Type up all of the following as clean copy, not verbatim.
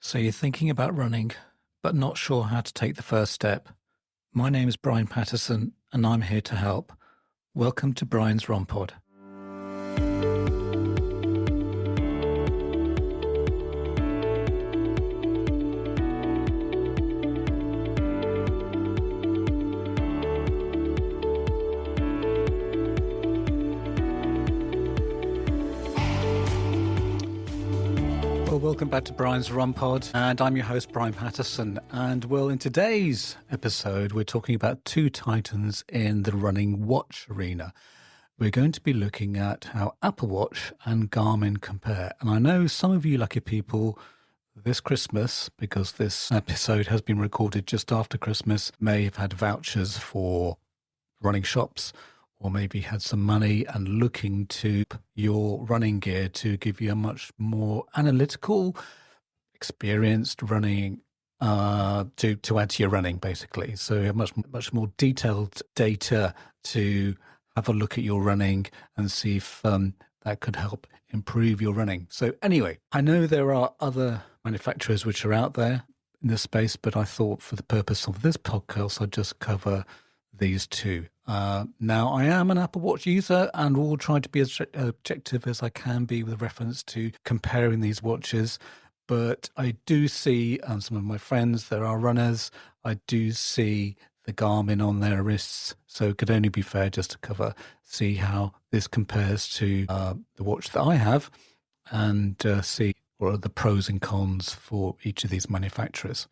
So you're thinking about running, but not sure how to take the first step. My name is Brian Patterson, and I'm here to help. Welcome to Brian's RunPod. Well, welcome back to Brian's RunPod, and I'm your host, Brian Patterson. And well, in today's episode, we're talking about two titans in the running watch arena. We're going to be looking at how Apple Watch and Garmin compare. And I know some of you lucky people this Christmas, because this episode has been recorded just after Christmas, may have had vouchers for running shops, or maybe had some money and looking to your running gear to give you a much more analytical, experienced running to add to your running, basically. So a much more detailed data to have a look at your running and see if that could help improve your running. So anyway, I know there are other manufacturers which are out there in this space, but I thought for the purpose of this podcast, I'd just cover these two. Now, I am an Apple Watch user and will try to be as objective as I can be with reference to comparing these watches. But I do see some of my friends that are runners, I do see the Garmin on their wrists. So it could only be fair just to see how this compares to the watch that I have and see what are the pros and cons for each of these manufacturers.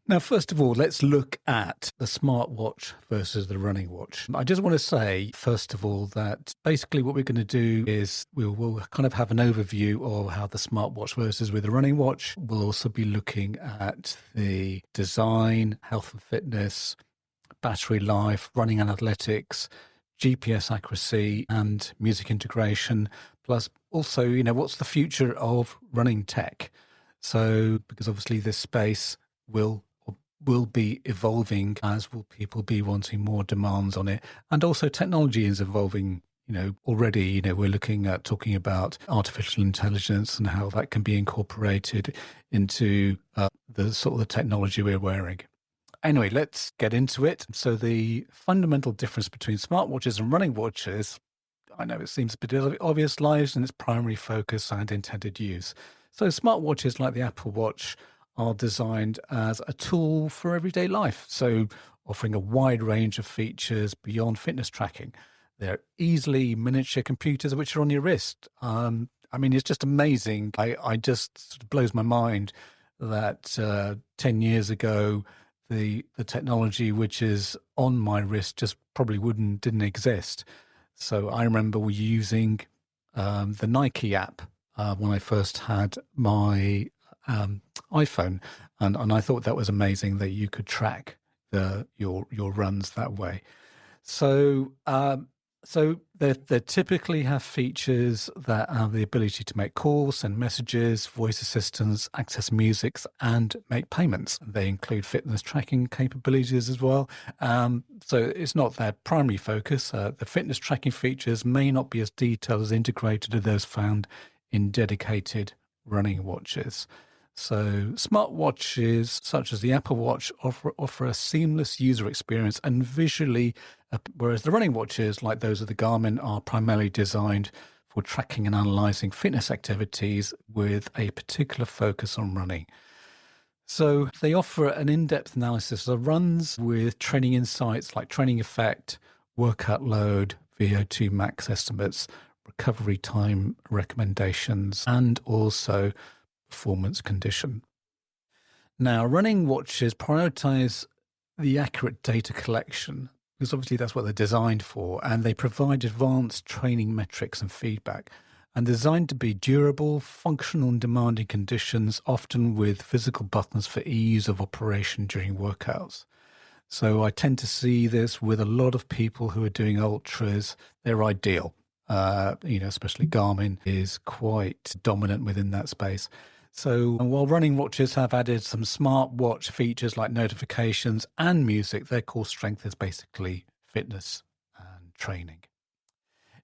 Now, first of all, let's look at the smartwatch versus the running watch. I just want to say, first of all, that basically what we're going to do is we'll kind of have an overview of how the smartwatch versus with the running watch. We'll also be looking at the design, health and fitness, battery life, running and athletics, GPS accuracy, and music integration, plus also, what's the future of running tech? So, because obviously this space will be evolving, as will people be wanting more demands on it. And also technology is evolving, already, we're looking at talking about artificial intelligence and how that can be incorporated into the sort of the technology we're wearing. Anyway, let's get into it. So the fundamental difference between smartwatches and running watches, I know it seems a bit obvious, lies in its primary focus and intended use. So smartwatches like the Apple Watch are designed as a tool for everyday life, so offering a wide range of features beyond fitness tracking. They're easily miniature computers which are on your wrist. It's just amazing. I just sort of blows my mind that 10 years ago, the technology which is on my wrist just probably didn't exist. So I remember using the Nike app when I first had my iPhone, and I thought that was amazing that you could track your runs that way. So they typically have features that have the ability to make calls, send messages, voice assistants, access music, and make payments. They include fitness tracking capabilities as well. So it's not their primary focus. The fitness tracking features may not be as detailed as integrated as those found in dedicated running watches. So smartwatches such as the Apple Watch offer a seamless user experience and visually, whereas the running watches like those of the Garmin are primarily designed for tracking and analyzing fitness activities with a particular focus on running. So they offer an in-depth analysis of runs with training insights like training effect, workout load, VO2 max estimates, recovery time recommendations, and also performance condition. Now, running watches prioritize the accurate data collection because obviously that's what they're designed for, and they provide advanced training metrics and feedback, and designed to be durable, functional and demanding conditions, often with physical buttons for ease of operation during workouts. So I tend to see this with a lot of people who are doing ultras. They're ideal. Especially Garmin is quite dominant within that space. So while running watches have added some smart watch features like notifications and music, their core strength is basically fitness and training.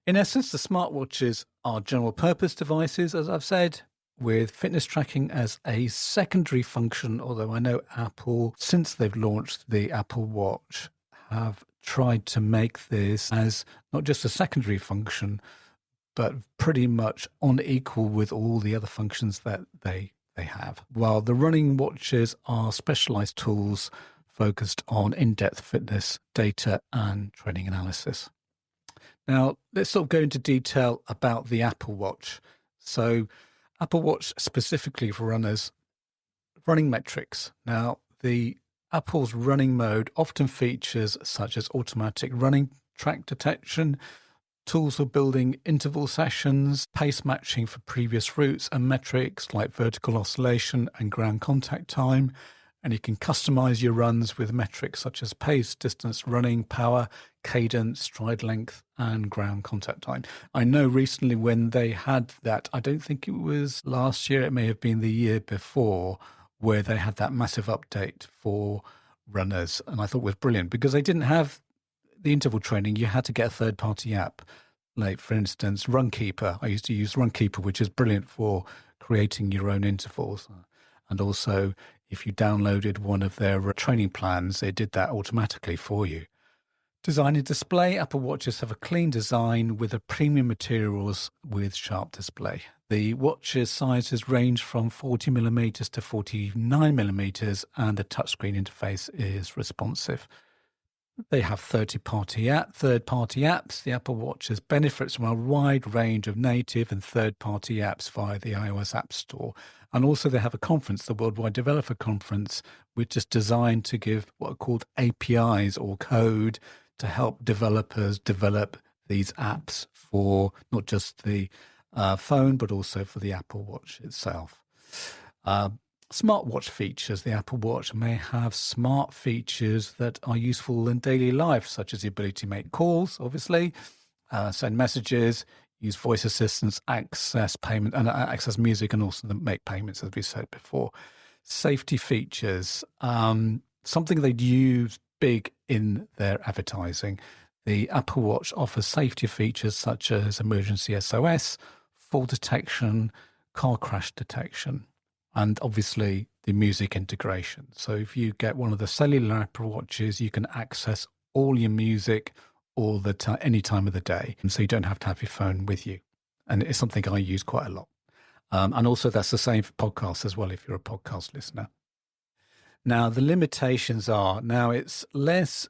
In essence, the smartwatches are general purpose devices, as I've said, with fitness tracking as a secondary function, although I know Apple, since they've launched the Apple Watch, have tried to make this as not just a secondary function, but pretty much on equal with all the other functions that they have. While the running watches are specialized tools focused on in-depth fitness data and training analysis. Now, let's sort of go into detail about the Apple Watch. So, Apple Watch specifically for runners, running metrics. Now, the Apple's running mode often features such as automatic running track detection, tools for building interval sessions, pace matching for previous routes, and metrics like vertical oscillation and ground contact time. And you can customize your runs with metrics such as pace, distance, running, power, cadence, stride length, and ground contact time. I know recently when they had that, I don't think it was last year, it may have been the year before, where they had that massive update for runners. And I thought it was brilliant because they didn't have the interval training. You had to get a third-party app. Like, for instance, Runkeeper. I used to use Runkeeper, which is brilliant for creating your own intervals. And also, if you downloaded one of their training plans, it did that automatically for you. Design and display. Apple Watches have a clean design with a premium materials with sharp display. The watch's sizes range from 40 millimeters to 49 millimeters, and the touchscreen interface is responsive. They have third-party apps. The Apple Watches benefits from a wide range of native and third-party apps via the iOS App Store. And also they have a conference, the Worldwide Developer Conference, which is designed to give what are called APIs or code to help developers develop these apps for not just the phone, but also for the Apple Watch itself. Smartwatch features. The Apple Watch may have smart features that are useful in daily life, such as the ability to make calls, obviously, send messages, use voice assistants, access payment and access music, and also make payments, as we said before. Safety features, something they'd use big in their advertising. The Apple Watch offers safety features such as emergency SOS, fall detection, car crash detection, and obviously the music integration. So if you get one of the cellular Apple Watches, you can access all your music all the time, any time of the day. And so you don't have to have your phone with you. And it's something I use quite a lot. And also that's the same for podcasts as well, if you're a podcast listener. Now, the limitations are, now it's less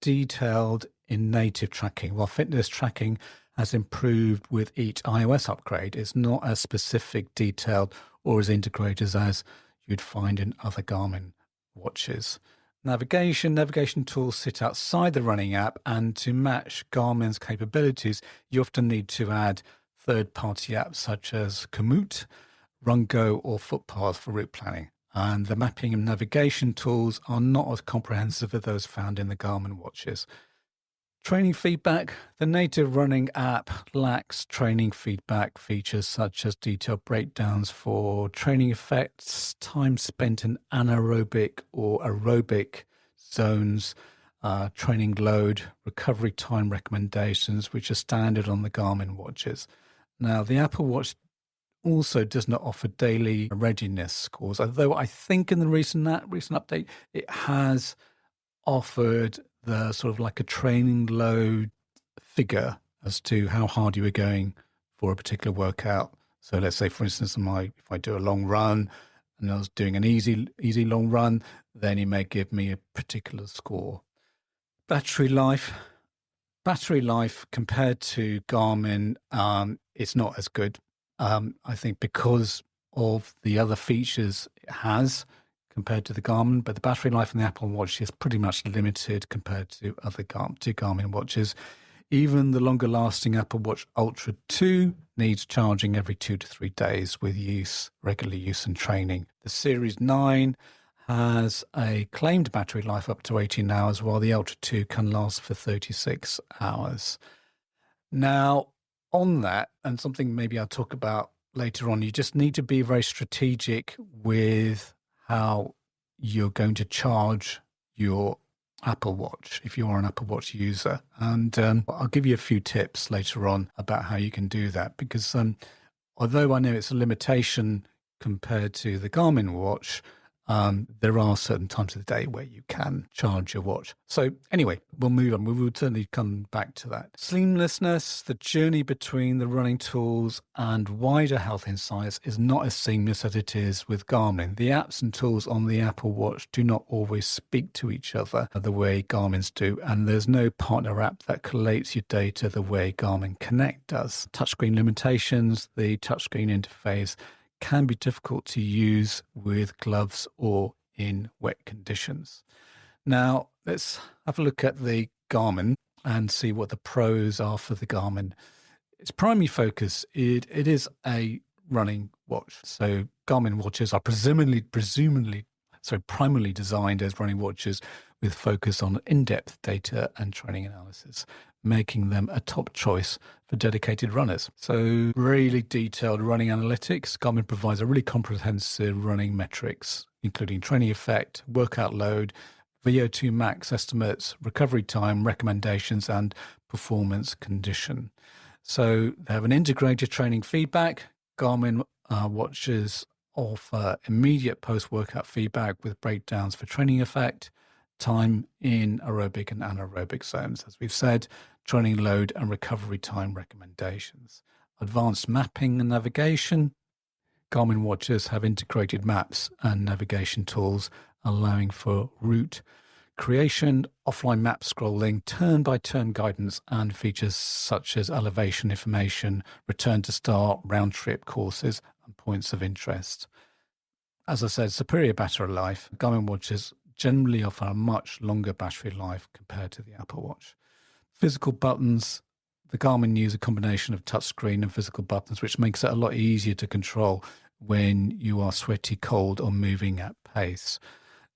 detailed in native tracking. While fitness tracking has improved with each iOS upgrade, it's not as specific, detailed, or as integrated as you'd find in other Garmin watches. Navigation tools sit outside the running app, and to match Garmin's capabilities, you often need to add third-party apps such as Komoot, Rungo, or Footpath for route planning. And the mapping and navigation tools are not as comprehensive as those found in the Garmin watches. Training feedback. The native running app lacks training feedback features such as detailed breakdowns for training effects, time spent in anaerobic or aerobic zones, training load, recovery time recommendations, which are standard on the Garmin watches. Now, the Apple Watch also does not offer daily readiness scores, although I think in the recent update, it has offered the sort of like a training load figure as to how hard you were going for a particular workout. So let's say, for instance, if I do a long run and I was doing an easy long run, then it may give me a particular score. Battery life compared to Garmin, it's not as good. I think because of the other features it has compared to the Garmin, but the battery life in the Apple Watch is pretty much limited compared to other Garmin watches. Even the longer-lasting Apple Watch Ultra 2 needs charging every 2 to 3 days with regular use and training. The Series 9 has a claimed battery life up to 18 hours, while the Ultra 2 can last for 36 hours. Now, on that, and something maybe I'll talk about later on, you just need to be very strategic with how you're going to charge your Apple Watch if you are an Apple Watch user. And I'll give you a few tips later on about how you can do that, because although I know it's a limitation compared to the Garmin watch, there are certain times of the day where you can charge your watch. So anyway, we'll move on. We will certainly come back to that. Seamlessness, the journey between the running tools and wider health insights is not as seamless as it is with Garmin. The apps and tools on the Apple Watch do not always speak to each other the way Garmin's do, and there's no partner app that collates your data the way Garmin Connect does. Touchscreen limitations, the touchscreen interface can be difficult to use with gloves or in wet conditions. Now, let's have a look at the Garmin and see what the pros are for the Garmin. Its primary focus, it is a running watch. So Garmin watches are primarily designed as running watches with focus on in-depth data and training analysis, making them a top choice for dedicated runners. So really detailed running analytics. Garmin provides a really comprehensive running metrics, including training effect, workout load, VO2 max estimates, recovery time, recommendations, and performance condition. So they have an integrated training feedback. Garmin watches offer immediate post-workout feedback with breakdowns for training effect, time in aerobic and anaerobic zones, as we've said, training load and recovery time recommendations. Advanced mapping and navigation. Garmin watches have integrated maps and navigation tools, allowing for route creation, offline map scrolling, turn-by-turn guidance, and features such as elevation information, return to start, round-trip courses, and points of interest. As I said, superior battery life. Garmin watches generally offer a much longer battery life compared to the Apple Watch. Physical buttons. The Garmin use a combination of touchscreen and physical buttons, which makes it a lot easier to control when you are sweaty, cold, or moving at pace.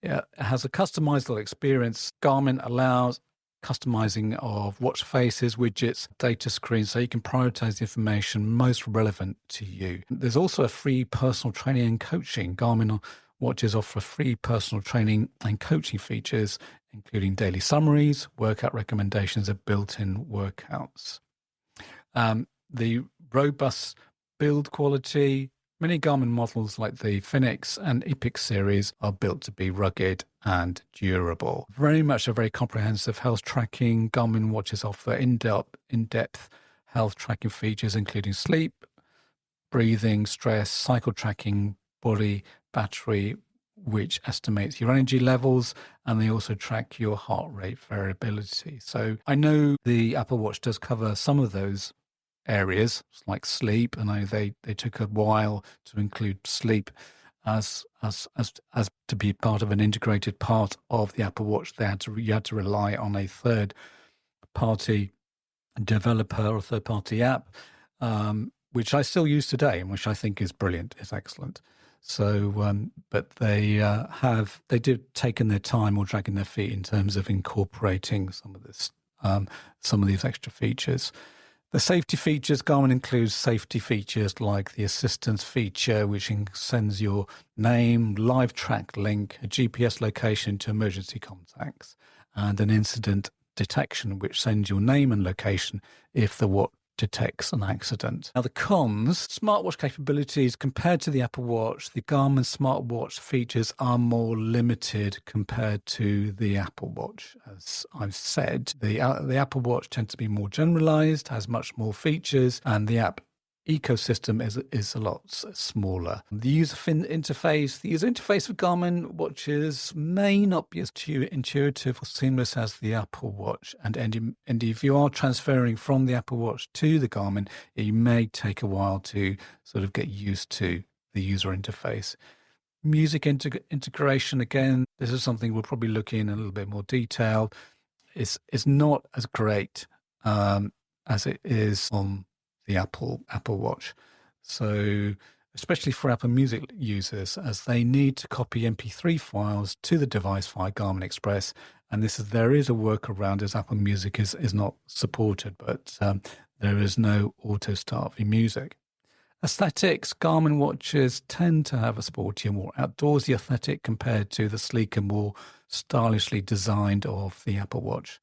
It has a customizable experience. Garmin allows customizing of watch faces, widgets, data screens, so you can prioritize the information most relevant to you. There's also a free personal training and coaching. Garmin watches offer free personal training and coaching features, including daily summaries, workout recommendations, and built-in workouts. The robust build quality. Many Garmin models like the Phoenix and Epic series are built to be rugged and durable. Very much a very comprehensive health tracking. Garmin watches offer in-depth health tracking features, including sleep, breathing, stress, cycle tracking, body, battery, which estimates your energy levels, and they also track your heart rate variability. So I know the Apple Watch does cover some of those areas like sleep, and they took a while to include sleep as to be part of an integrated part of the Apple Watch. You had to rely on a third party developer or third party app, which I still use today and which I think is brilliant, is excellent. So, but they did taken their time or dragging their feet in terms of incorporating some of these extra features. The safety features, Garmin includes safety features like the assistance feature, which sends your name, live track link, a GPS location to emergency contacts, and an incident detection, which sends your name and location if the watch detects an accident. Now, the cons, smartwatch capabilities compared to the Apple Watch, the Garmin smartwatch features are more limited compared to the Apple Watch. As I've said, the Apple Watch tends to be more generalized, has much more features, and the app ecosystem is a lot smaller. The user interface of Garmin watches may not be as intuitive or seamless as the Apple Watch. And if you are transferring from the Apple Watch to the Garmin, it may take a while to sort of get used to the user interface. Music integration, again, this is something we'll probably look in a little bit more detail. It's not as great as it is on the Apple Watch. So especially for Apple Music users, as they need to copy MP3 files to the device via Garmin Express. And there is a workaround, as Apple Music is not supported, but there is no auto start for music. Aesthetics, Garmin watches tend to have a sportier, more outdoorsy aesthetic compared to the sleeker, more stylishly designed of the Apple Watch.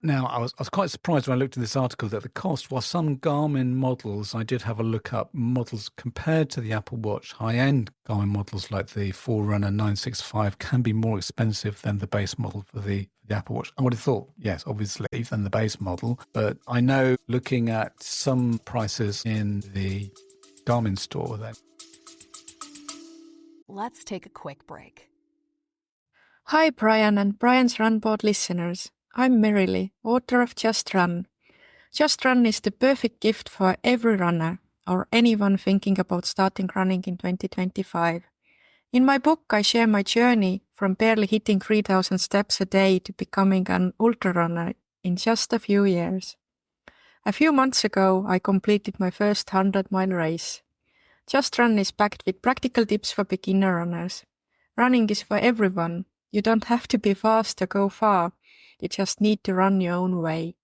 Now, I was quite surprised when I looked at this article that the cost, while some Garmin models, I did have a look up models compared to the Apple Watch, high-end Garmin models like the Forerunner 965 can be more expensive than the base model for the Apple Watch. I would have thought, yes, obviously, than the base model. But I know looking at some prices in the Garmin store then. Let's take a quick break. Hi, Brian and Brian's Runboard listeners. I'm Merrily, author of Just Run. Just Run is the perfect gift for every runner or anyone thinking about starting running in 2025. In my book, I share my journey from barely hitting 3,000 steps a day to becoming an ultra runner in just a few years. A few months ago, I completed my first 100-mile race. Just Run is packed with practical tips for beginner runners. Running is for everyone. You don't have to be fast to go far. You just need to run your own way.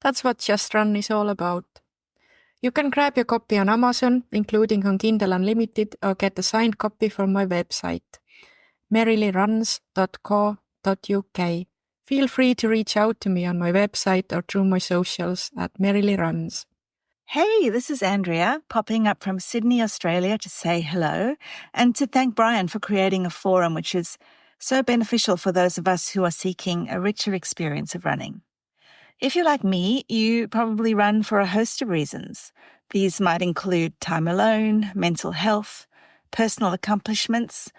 That's what Just Run is all about. You can grab your copy on Amazon, including on Kindle Unlimited, or get a signed copy from my website, merrilyruns.co.uk. Feel free to reach out to me on my website or through my socials at merrilyruns. Hey, this is Andrea, popping up from Sydney, Australia to say hello and to thank Brian for creating a forum which is so beneficial for those of us who are seeking a richer experience of running. If you're like me, you probably run for a host of reasons. These might include time alone, mental health, personal accomplishments,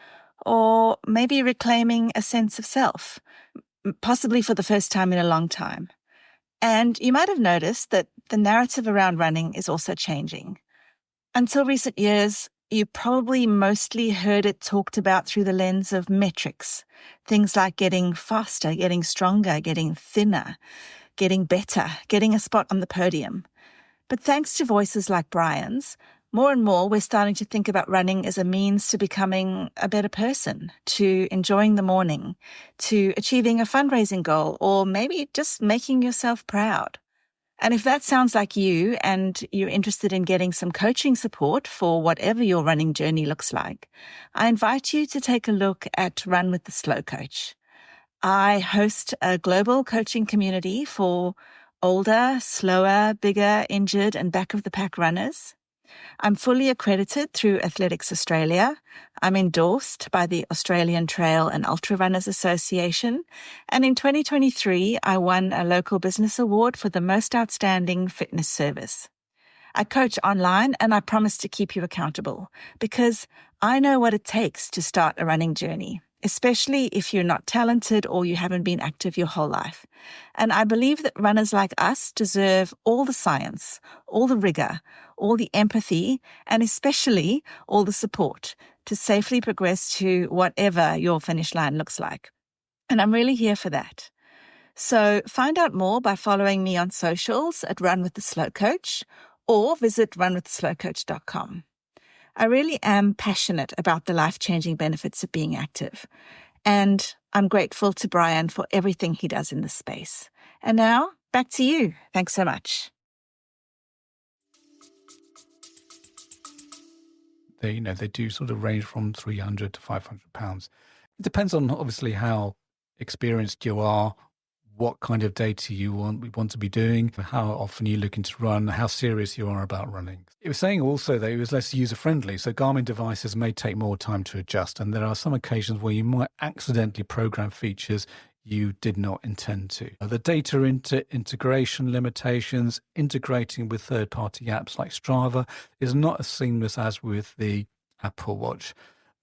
or maybe reclaiming a sense of self, possibly for the first time in a long time. And you might have noticed that the narrative around running is also changing. Until recent years, you probably mostly heard it talked about through the lens of metrics. Things like getting faster, getting stronger, getting thinner, getting better, getting a spot on the podium. But thanks to voices like Brian's, more and more we're starting to think about running as a means to becoming a better person, to enjoying the morning, to achieving a fundraising goal, or maybe just making yourself proud. And if that sounds like you and you're interested in getting some coaching support for whatever your running journey looks like, I invite you to take a look at Run with the Slow Coach. I host a global coaching community for older, slower, bigger, injured, and back-of-the-pack runners. I'm fully accredited through Athletics Australia. I'm endorsed by the Australian Trail and Ultra Runners Association. And in 2023, I won a local business award for the most outstanding fitness service. I coach online and I promise to keep you accountable because I know what it takes to start a running journey, especially if you're not talented or you haven't been active your whole life. And I believe that runners like us deserve all the science, all the rigor, all the empathy, and especially all the support to safely progress to whatever your finish line looks like. And I'm really here for that. So find out more by following me on socials at Run with the Slow Coach or visit runwiththeslowcoach.com. I really am passionate about the life-changing benefits of being active. And I'm grateful to Brian for everything he does in this space. And now, back to you. Thanks so much. They do sort of range from 300 to 500 pounds. It depends on obviously how experienced you are, what kind of data you want to be doing, how often you're looking to run, how serious you are about running. It was saying also that it was less user-friendly, so Garmin devices may take more time to adjust, and there are some occasions where you might accidentally program features you did not intend to. The data integration limitations, integrating with third-party apps like Strava, is not as seamless as with the Apple Watch.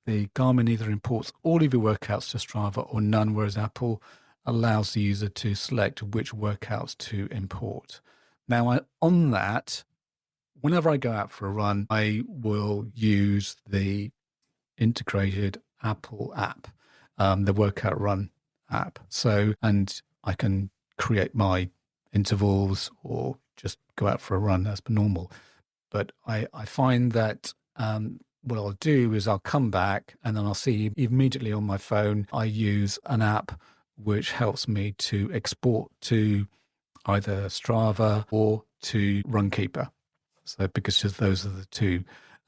The Garmin either imports all of your workouts to Strava or none, whereas Apple allows the user to select which workouts to import. Now, on that, whenever I go out for a run, I will use the integrated Apple app, the Workout Run app. So, and I can create my intervals or just go out for a run as per normal. But I find that what I'll do is I'll come back and then I'll see immediately on my phone, I use an app which helps me to export to either Strava or to Runkeeper. So because those are the two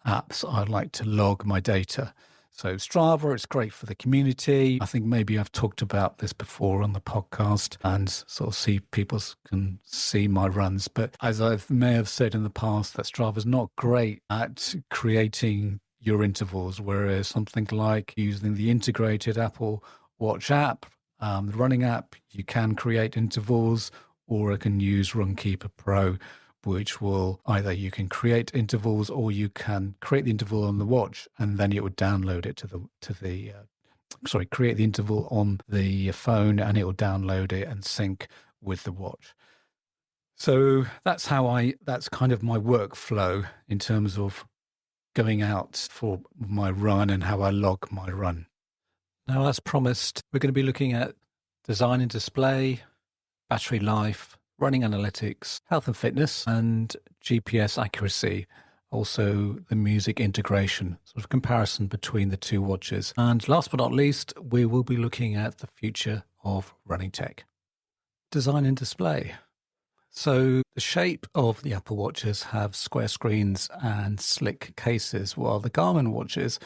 apps I like to log my data. So Strava, it's great for the community. I think maybe I've talked about this before on the podcast and sort of see people can see my runs. But as I may have said in the past, that Strava's not great at creating your intervals, whereas something like using the integrated Apple Watch app, the running app, you can create intervals, or I can use Runkeeper Pro, which will either you can create intervals or you can create the interval on the watch and then it would download it create the interval on the phone and it will download it and sync with the watch. So that's kind of my workflow in terms of going out for my run and how I log my run. Now, as promised, we're going to be looking at design and display, battery life, running analytics, health and fitness, and GPS accuracy. Also, the music integration, sort of comparison between the two watches. And last but not least, we will be looking at the future of running tech. Design and display. So the shape of the Apple Watches have square screens and slick cases, while the Garmin watches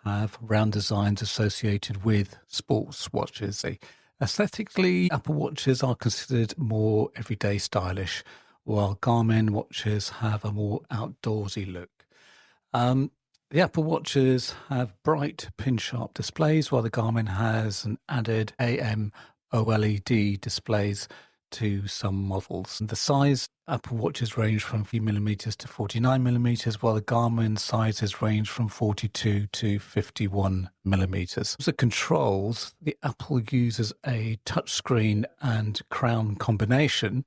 have round designs associated with sports watches. Aesthetically, Apple Watches are considered more everyday stylish, while Garmin watches have a more outdoorsy look. The Apple Watches have bright pin-sharp displays, while the Garmin has an added AM OLED displays to some models. The size, Apple Watches range from 50mm to 49mm, while the Garmin sizes range from 42 to 51mm. As it controls, the Apple uses a touchscreen and crown combination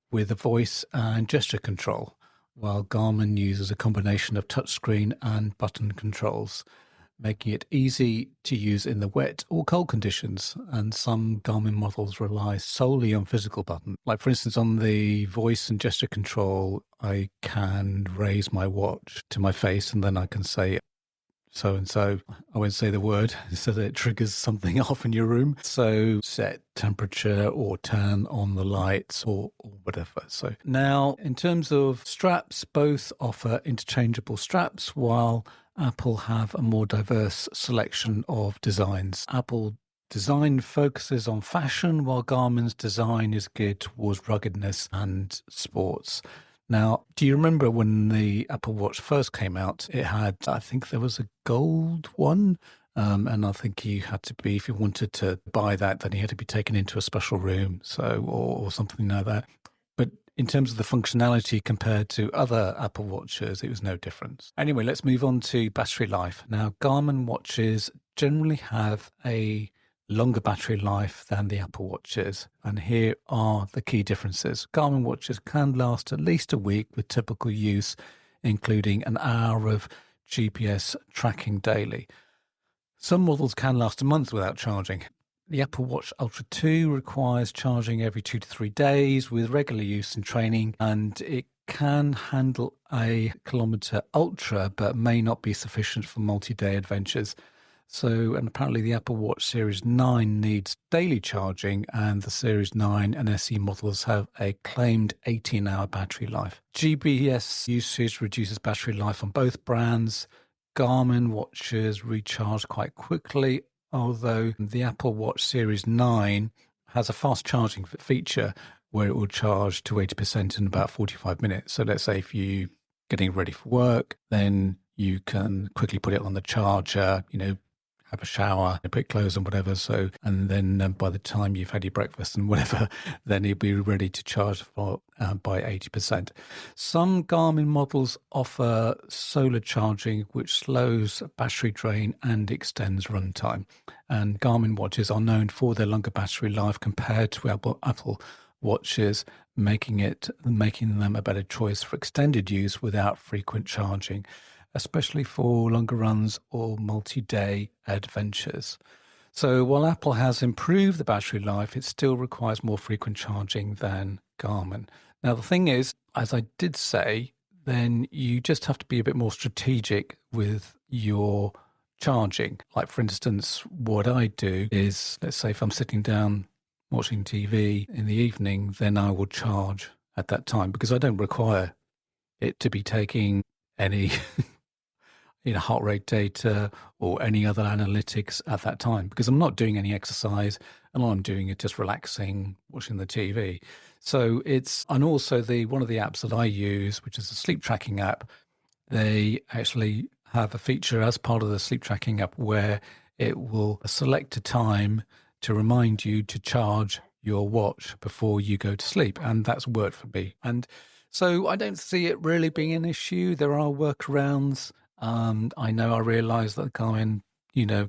with a voice and gesture control, while Garmin uses a combination of touchscreen and button controls, making it easy to use in the wet or cold conditions. And some Garmin models rely solely on physical buttons. Like, for instance, on the voice and gesture control, I can raise my watch to my face and then I can say so-and-so. I won't say the word so that it triggers something off in your room. So set temperature or turn on the lights or whatever. So now, in terms of straps, both offer interchangeable straps, while Apple have a more diverse selection of designs. Apple design focuses on fashion, while Garmin's design is geared towards ruggedness and sports. Now, do you remember when the Apple Watch first came out? It had, I think there was a gold one, and I think you had to be, if you wanted to buy that, then you had to be taken into a special room, or something like that. But in terms of the functionality compared to other Apple Watches, it was no difference. Anyway, let's move on to battery life. Now, Garmin watches generally have a longer battery life than the Apple Watches, and here are the key differences. Garmin watches can last at least a week with typical use, including an hour of GPS tracking daily. Some models can last a month without charging. The Apple Watch Ultra 2 requires charging every 2 to 3 days with regular use in training, and it can handle a kilometre ultra, but may not be sufficient for multi-day adventures. And apparently the Apple Watch Series 9 needs daily charging, and the Series 9 and SE models have a claimed 18-hour battery life. GPS usage reduces battery life on both brands. Garmin watches recharge quite quickly, although the Apple Watch Series 9 has a fast charging feature where it will charge to 80% in about 45 minutes. So let's say if you're getting ready for work, then you can quickly put it on the charger, have a shower, put clothes on, whatever. And then by the time you've had your breakfast and whatever, then you'll be ready to charge by 80%. Some Garmin models offer solar charging, which slows battery drain and extends runtime. And Garmin watches are known for their longer battery life compared to Apple watches, making them a better choice for extended use without frequent charging, especially for longer runs or multi-day adventures. So while Apple has improved the battery life, it still requires more frequent charging than Garmin. Now, the thing is, as I did say, then you just have to be a bit more strategic with your charging. Like, for instance, what I do is, let's say if I'm sitting down watching TV in the evening, then I will charge at that time because I don't require it to be taking any heart rate data or any other analytics at that time, because I'm not doing any exercise and all I'm doing is just relaxing, watching the TV. So and also one of the apps that I use, which is a sleep tracking app, they actually have a feature as part of the sleep tracking app where it will select a time to remind you to charge your watch before you go to sleep. And that's worked for me. And so I don't see it really being an issue. There are workarounds. I realize that Garmin,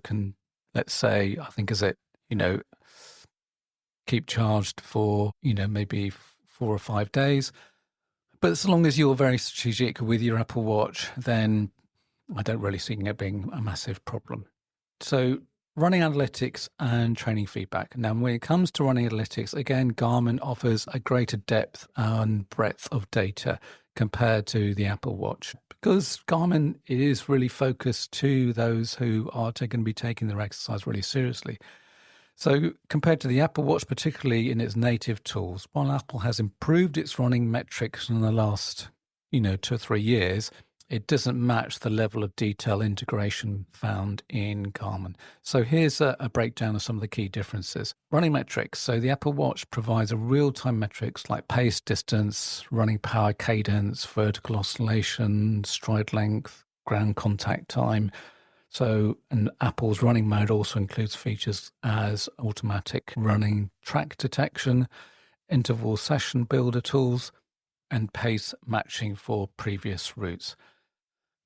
can, let's say, I think, keep charged for, maybe 4 or 5 days. But as long as you're very strategic with your Apple Watch, then I don't really see it being a massive problem. So running analytics and training feedback. Now, when it comes to running analytics, again, Garmin offers a greater depth and breadth of data compared to the Apple Watch, because Garmin is really focused to those who are going to be taking their exercise really seriously. So compared to the Apple Watch, particularly in its native tools, while Apple has improved its running metrics in the last, 2 or 3 years, it doesn't match the level of detail integration found in Garmin. So here's a breakdown of some of the key differences. Running metrics. So the Apple Watch provides a real-time metrics like pace, distance, running power, cadence, vertical oscillation, stride length, ground contact time. So, and Apple's running mode also includes features as automatic running track detection, interval session builder tools, and pace matching for previous routes.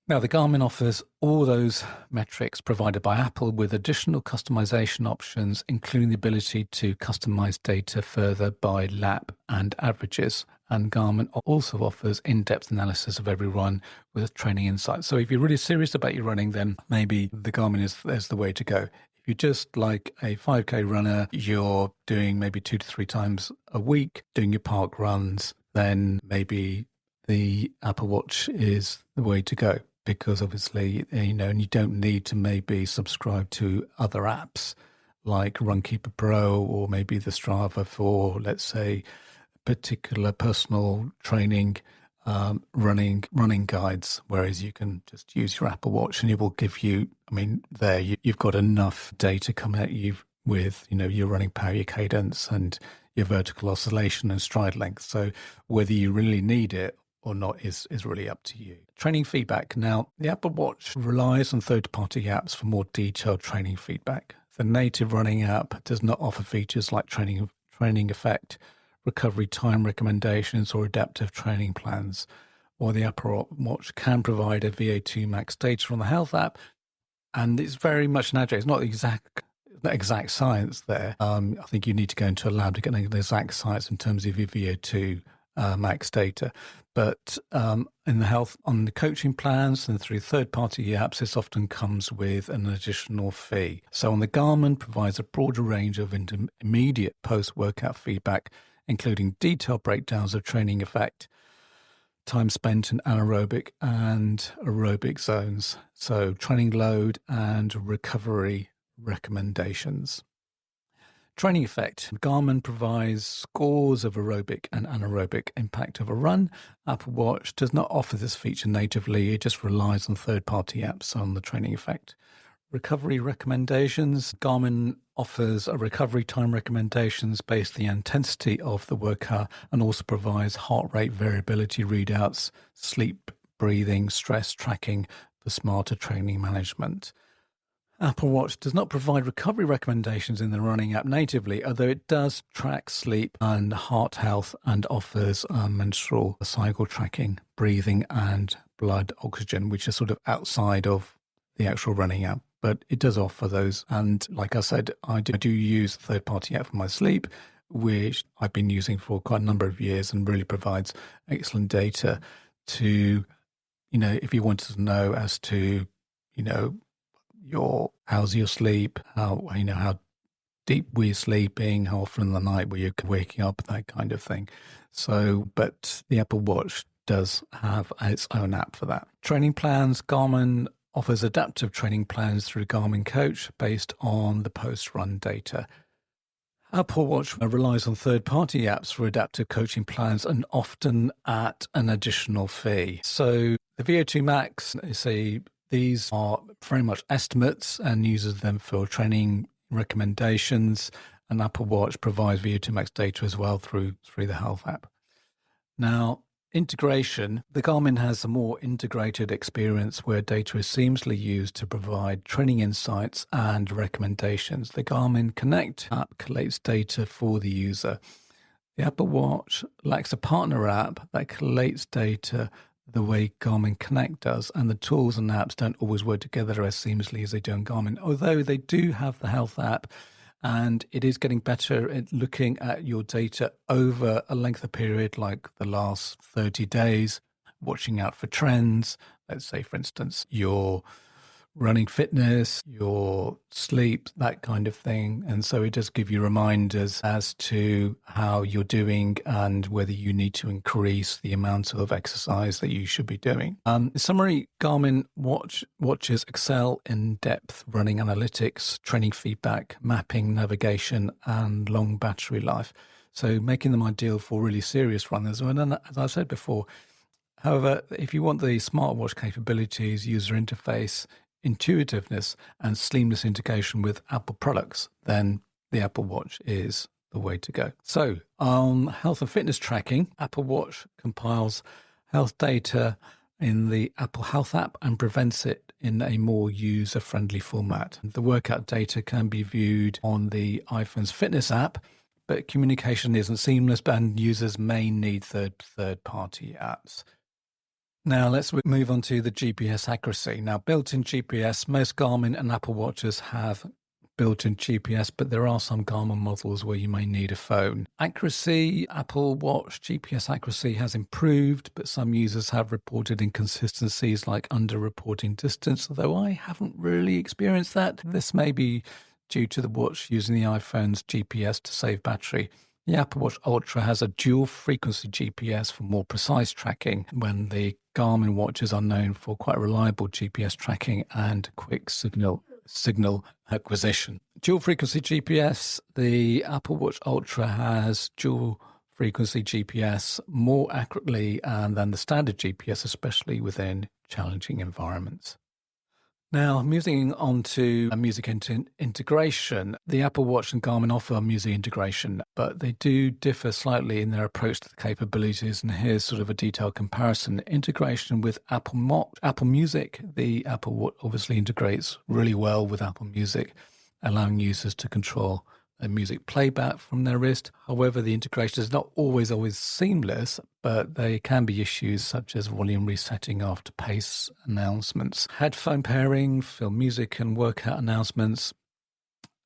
Now, the Garmin offers all those metrics provided by Apple with additional customization options, including the ability to customize data further by lap and averages. And Garmin also offers in-depth analysis of every run with training insights. So if you're really serious about your running, then maybe the Garmin is the way to go. If you're just like a 5K runner, you're doing maybe 2 to 3 times a week, doing your park runs, then maybe the Apple Watch is the way to go. Because obviously, and you don't need to maybe subscribe to other apps like Runkeeper Pro or maybe the Strava for, let's say, particular personal training, running guides, whereas you can just use your Apple Watch and it will give you, you've got enough data coming at you with, your running power, your cadence and your vertical oscillation and stride length. So whether you really need it or not is really up to you. Training feedback. Now, the Apple Watch relies on third-party apps for more detailed training feedback. The native running app does not offer features like training effect, recovery time recommendations, or adaptive training plans. Or the Apple Watch can provide a VO2 max data on the health app, and it's very much an adjunct. It's not exact science there. I think you need to go into a lab to get an exact science in terms of your VO2 max data. But in the health, on the coaching plans and through third-party apps, this often comes with an additional fee. So on the Garmin provides a broader range of immediate post-workout feedback, including detailed breakdowns of training effect, time spent in anaerobic and aerobic zones, so training load and recovery recommendations. Training effect. Garmin provides scores of aerobic and anaerobic impact of a run. Apple Watch does not offer this feature natively. It just relies on third-party apps on the training effect. Recovery recommendations. Garmin offers a recovery time recommendations based on the intensity of the workout and also provides heart rate variability readouts, sleep, breathing, stress tracking for smarter training management. Apple Watch does not provide recovery recommendations in the running app natively, although it does track sleep and heart health and offers menstrual cycle tracking, breathing and blood oxygen, which are sort of outside of the actual running app. But it does offer those. And like I said, I do use a third-party app for my sleep, which I've been using for quite a number of years and really provides excellent data to, if you wanted to know as to, how's your sleep, how deep we're sleeping, how often in the night were you waking up, that kind of thing. So, but the Apple Watch does have its own app for that. Training plans. Garmin offers adaptive training plans through Garmin Coach based on the post-run data. Apple Watch relies on third-party apps for adaptive coaching plans and often at an additional fee. So the VO2 Max is a These are very much estimates and uses them for training recommendations. And Apple Watch provides VO2 max data as well through the Health app. Now, integration, the Garmin has a more integrated experience where data is seamlessly used to provide training insights and recommendations. The Garmin Connect app collates data for the user. The Apple Watch lacks a partner app that collates data the way Garmin Connect does, and the tools and apps don't always work together as seamlessly as they do in Garmin, although they do have the Health app, and it is getting better at looking at your data over a length of period, like the last 30 days, watching out for trends. Let's say, for instance, your running fitness, your sleep, that kind of thing. And so it does give you reminders as to how you're doing and whether you need to increase the amount of exercise that you should be doing. In summary, Garmin watches excel in depth running analytics, training feedback, mapping, navigation, and long battery life. So making them ideal for really serious runners. And as I said before, however, if you want the smartwatch capabilities, user interface, intuitiveness, and seamless integration with Apple products, then the Apple Watch is the way to go. So on health and fitness tracking, Apple Watch compiles health data in the Apple Health app and presents it in a more user-friendly format. The workout data can be viewed on the iPhone's fitness app, but communication isn't seamless and users may need third-party apps. Now let's move on to the GPS accuracy. Now, built-in GPS, most Garmin and Apple Watches have built-in GPS, but there are some Garmin models where you may need a phone. Accuracy, Apple Watch GPS accuracy has improved, but some users have reported inconsistencies like under-reporting distance, although I haven't really experienced that. This may be due to the watch using the iPhone's GPS to save battery. The Apple Watch Ultra has a dual-frequency GPS for more precise tracking, when the Garmin watches are known for quite reliable GPS tracking and quick signal acquisition. Dual-frequency GPS, the Apple Watch Ultra has dual-frequency GPS more accurately than the standard GPS, especially within challenging environments. Now, moving on to music integration, the Apple Watch and Garmin offer music integration, but they do differ slightly in their approach to the capabilities. And here's sort of a detailed comparison. Integration with Apple Music, the Apple Watch obviously integrates really well with Apple Music, allowing users to control a music playback from their wrist. However, the integration is not always seamless, but there can be issues such as volume resetting after pace announcements. Headphone pairing for music and workout announcements.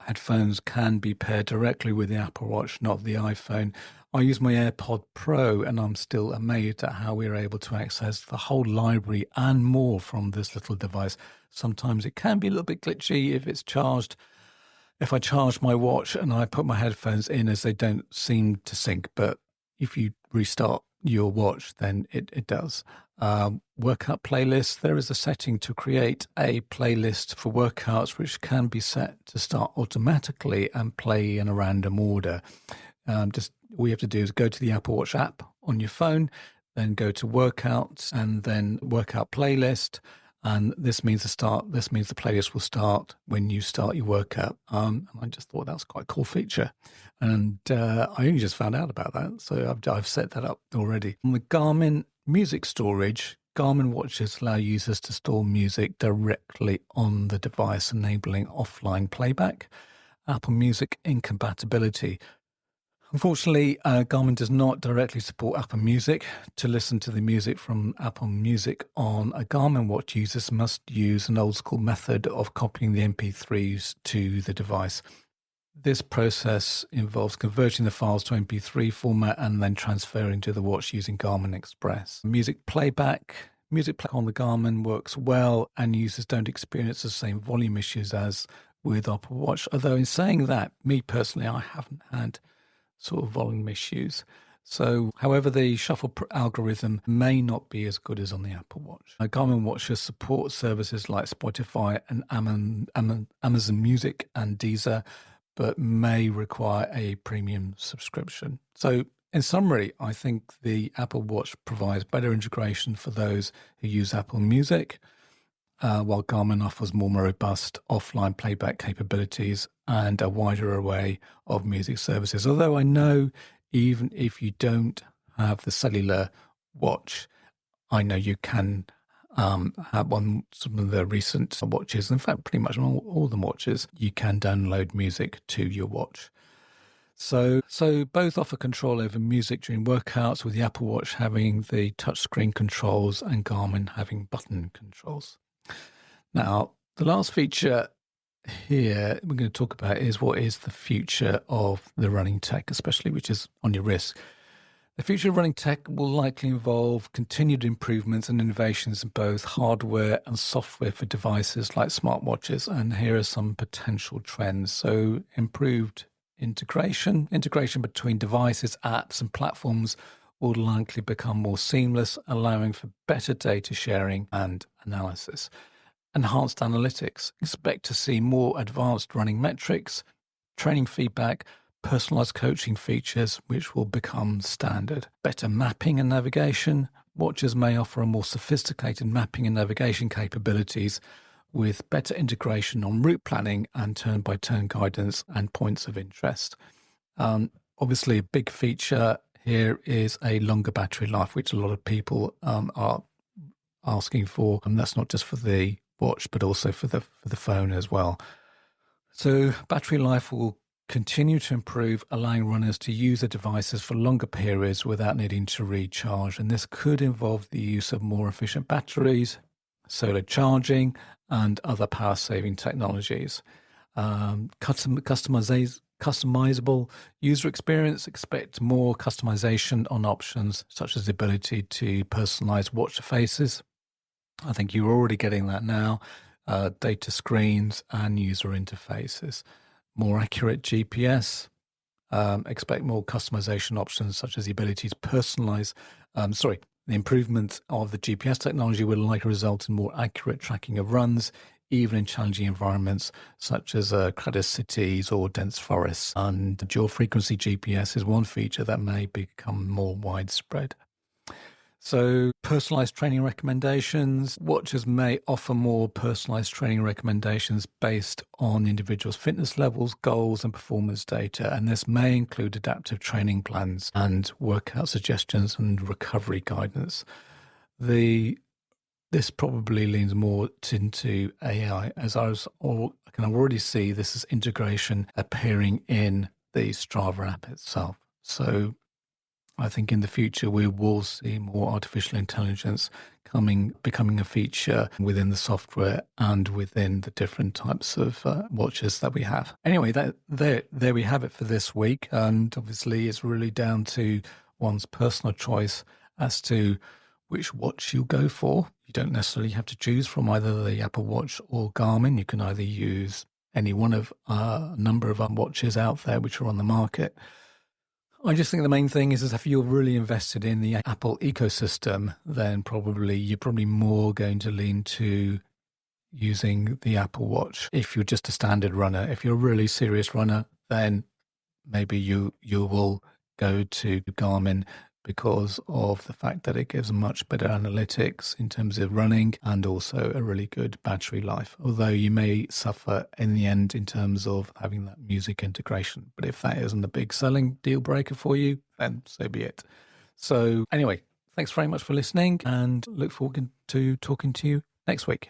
Headphones can be paired directly with the Apple Watch, not the iPhone. I use my AirPod Pro and I'm still amazed at how we're able to access the whole library and more from this little device. Sometimes it can be a little bit glitchy if it's charged. If I charge my watch and I put my headphones in, as they don't seem to sync, but if you restart your watch, then it does. Workout playlist, there is a setting to create a playlist for workouts, which can be set to start automatically and play in a random order. Just all you have to do is go to the Apple Watch app on your phone, then go to workouts and then workout playlist. And this means the playlist will start when you start your workout. And I just thought that was quite a cool feature. And I only just found out about that. So I've set that up already. On the Garmin music storage, Garmin watches allow users to store music directly on the device, enabling offline playback. Apple Music incompatibility. Unfortunately, Garmin does not directly support Apple Music. To listen to the music from Apple Music on a Garmin watch, users must use an old-school method of copying the MP3s to the device. This process involves converting the files to MP3 format and then transferring to the watch using Garmin Express. Music playback on the Garmin works well, and users don't experience the same volume issues as with Apple Watch. Although in saying that, me personally, I haven't had sort of volume issues. So, however, the shuffle algorithm may not be as good as on the Apple Watch. Garmin watches support services like Spotify and Amazon Music and Deezer, but may require a premium subscription. So, in summary, I think the Apple Watch provides better integration for those who use Apple Music. while Garmin offers more robust offline playback capabilities and a wider array of music services. Although I know even if you don't have the cellular watch, I know you can have on some of the recent watches. In fact, pretty much all the watches, you can download music to your watch. So both offer control over music during workouts, with the Apple Watch having the touchscreen controls and Garmin having button controls. Now, the last feature here we're going to talk about is what is the future of the running tech, especially which is on your wrist. The future of running tech will likely involve continued improvements and innovations in both hardware and software for devices like smartwatches. And here are some potential trends. So improved integration between devices, apps and platforms will likely become more seamless, allowing for better data sharing and analysis. Enhanced analytics. Expect to see more advanced running metrics, training feedback, personalized coaching features, which will become standard. Better mapping and navigation. Watches may offer a more sophisticated mapping and navigation capabilities with better integration on route planning and turn-by-turn guidance and points of interest. Obviously, a big feature here is a longer battery life, which a lot of people are asking for. And that's not just for the watch, but also for the phone as well. So battery life will continue to improve, allowing runners to use their devices for longer periods without needing to recharge. And this could involve the use of more efficient batteries, solar charging, and other power-saving technologies. Customizable user experience. Expect more customization on options such as the ability to personalize watch faces. I think you're already getting that now. Data screens and user interfaces. More accurate GPS. Expect more customization options such as the ability to personalize. The improvement of the GPS technology will likely result in more accurate tracking of runs, even in challenging environments such as crowded cities or dense forests. And dual frequency GPS is one feature that may become more widespread. So personalized training recommendations. Watches may offer more personalized training recommendations based on individuals' fitness levels, goals, and performance data. And this may include adaptive training plans and workout suggestions and recovery guidance. This probably leans more into AI, as I can already see this is integration appearing in the Strava app itself. So I think in the future we will see more artificial intelligence becoming a feature within the software and within the different types of watches that we have. Anyway, there we have it for this week. And obviously it's really down to one's personal choice as to which watch you go for. You don't necessarily have to choose from either the Apple Watch or Garmin. You can either use any one of a number of watches out there which are on the market. I just think the main thing is if you're really invested in the Apple ecosystem, then you're probably more going to lean to using the Apple Watch. If you're just a standard runner, if you're a really serious runner, then maybe you will go to Garmin because of the fact that it gives much better analytics in terms of running and also a really good battery life. Although you may suffer in the end in terms of having that music integration. But if that isn't a big selling deal breaker for you, then so be it. So anyway, thanks very much for listening and look forward to talking to you next week.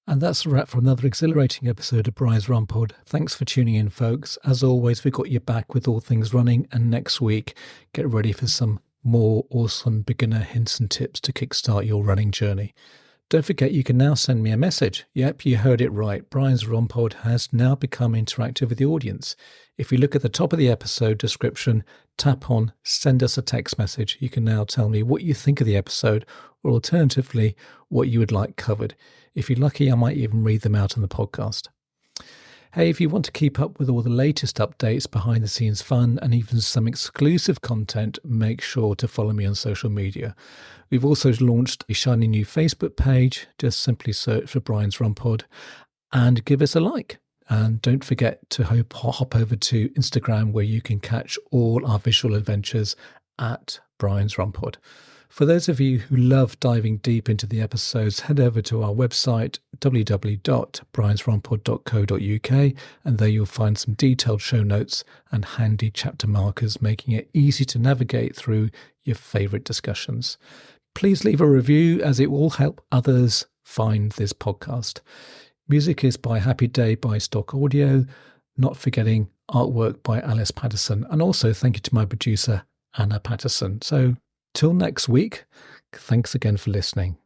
And that's a wrap for another exhilarating episode of Brian's Run Pod. Thanks for tuning in, folks. As always, we've got you back with all things running. And next week, get ready for some more awesome beginner hints and tips to kickstart your running journey. Don't forget, you can now send me a message. Yep, you heard it right. Brian's Run Pod has now become interactive with the audience. If you look at the top of the episode description, tap on Send Us a Text Message. You can now tell me what you think of the episode or alternatively, what you would like covered. If you're lucky, I might even read them out on the podcast. Hey, if you want to keep up with all the latest updates, behind the scenes fun, and even some exclusive content, make sure to follow me on social media. We've also launched a shiny new Facebook page. Just simply search for Brian's Run Pod and give us a like. And don't forget to hop over to Instagram where you can catch all our visual adventures at Brian's Run Pod. For those of you who love diving deep into the episodes, head over to our website, www.briansrunpod.co.uk, and there you'll find some detailed show notes and handy chapter markers, making it easy to navigate through your favourite discussions. Please leave a review, as it will help others find this podcast. Music is by Happy Day by Stock Audio, not forgetting artwork by Alice Patterson, and also thank you to my producer, Anna Patterson. So till next week, thanks again for listening.